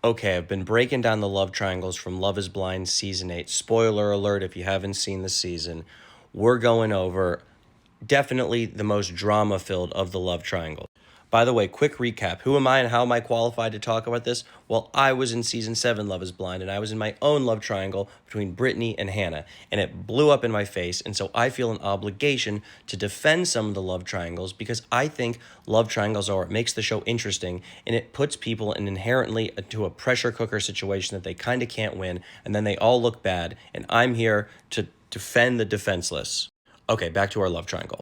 Okay, I've been breaking down the love triangles from Love is Blind Season 8. Spoiler alert if you haven't seen the season. We're going over definitely the most drama filled of the love triangle. By the way, quick recap. Who am I and how am I qualified to talk about this? Well, I was in season 7 Love is Blind and I was in my own love triangle between Brittany and Hannah, and it blew up in my face, and so I feel an obligation to defend some of the love triangles because I think love triangles are what makes the show interesting, and it puts people in inherently into a pressure cooker situation that they kind of can't win, and then they all look bad, and I'm here to defend the defenseless. Okay, back to our love triangle.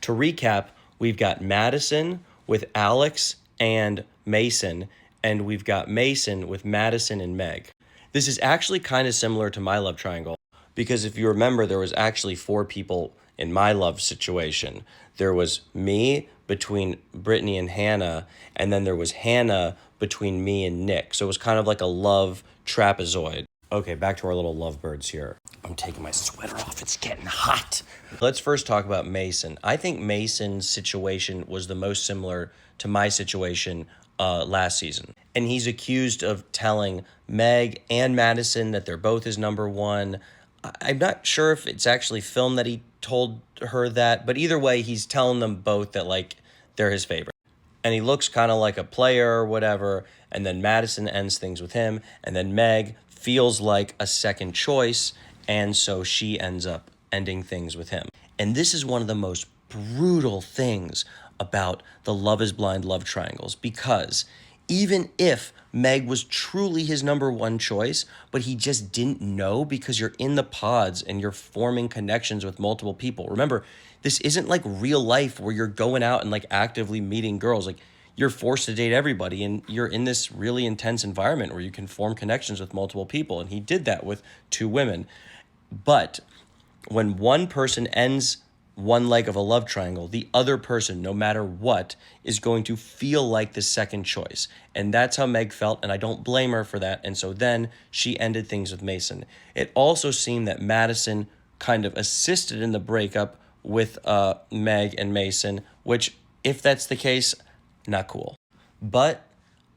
To recap, we've got Madison with Alex and Mason, and we've got Mason with Madison and Meg. This is actually kind of similar to my love triangle because if you remember, there was actually 4 people in my love situation. There was me between Brittany and Hannah, and then there was Hannah between me and Nick. So it was kind of like a love trapezoid. Okay, back to our little lovebirds here. I'm taking my sweater off. It's getting hot. Let's first talk about Mason. I think Mason's situation was the most similar to my situation last season. And he's accused of telling Meg and Madison that they're both his number one. I'm not sure if it's actually filmed that he told her that, but either way, he's telling them both that, like, they're his favorite. And he looks kind of like a player or whatever, and then Madison ends things with him, and then Meg feels like a second choice, and so she ends up ending things with him. And this is one of the most brutal things about the Love is Blind love triangles, because even if Meg was truly his number one choice, but he just didn't know because you're in the pods and you're forming connections with multiple people. Remember, this isn't like real life where you're going out and like actively meeting girls. Like, you're forced to date everybody, and you're in this really intense environment where you can form connections with multiple people. And he did that with 2 women. But when one person ends one leg of a love triangle, the other person, no matter what, is going to feel like the second choice. And that's how Meg felt, and I don't blame her for that. And so then she ended things with Mason. It also seemed that Madison kind of assisted in the breakup with Meg and Mason, which, if that's the case, not cool. But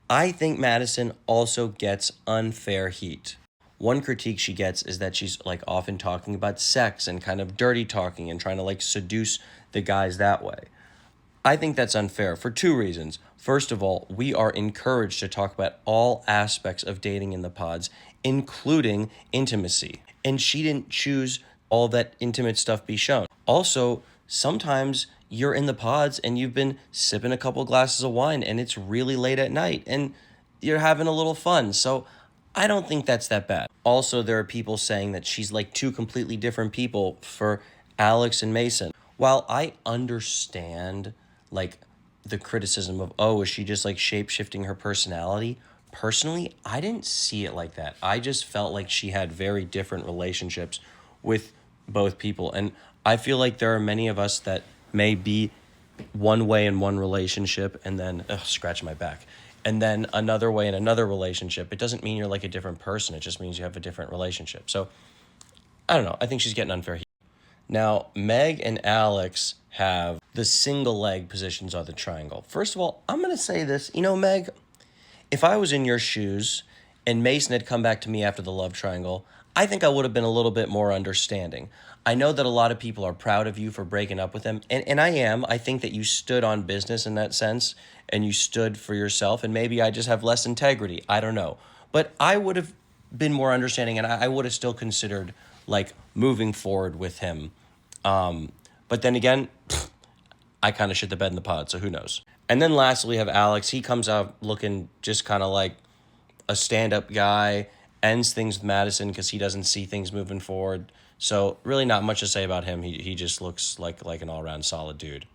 I think Madison also gets unfair heat. One critique she gets is that she's like often talking about sex and kind of dirty talking and trying to like seduce the guys that way. I think that's unfair for 2 reasons. First of all, we are encouraged to talk about all aspects of dating in the pods, including intimacy. And she didn't choose all that intimate stuff be shown. Also, sometimes you're in the pods and you've been sipping a couple glasses of wine and it's really late at night and you're having a little fun. So I don't think that's that bad. Also, there are people saying that she's like 2 completely different people for Alex and Mason. While I understand like the criticism of, oh, is she just like shape-shifting her personality? Personally, I didn't see it like that. I just felt like she had very different relationships with both people. And I feel like there are many of us that may be one way in one relationship and then, scratch my back, and then another way in another relationship. It doesn't mean you're like a different person. It just means you have a different relationship. So I don't know. I think she's getting unfair heat. Now, Meg and Alex have the single leg positions on the triangle. First of all, I'm going to say this. You know, Meg, if I was in your shoes and Mason had come back to me after the love triangle, I think I would have been a little bit more understanding. I know that a lot of people are proud of you for breaking up with him, and I am. I think that you stood on business in that sense, and you stood for yourself, and maybe I just have less integrity. I don't know. But I would have been more understanding, and I would have still considered, like, moving forward with him. But then again, I kind of shit the bed in the pod, so who knows? And then lastly, we have Alex. He comes out looking just kind of like a stand-up guy, ends things with Madison because he doesn't see things moving forward. So really not much to say about him. He just looks like an all-around solid dude.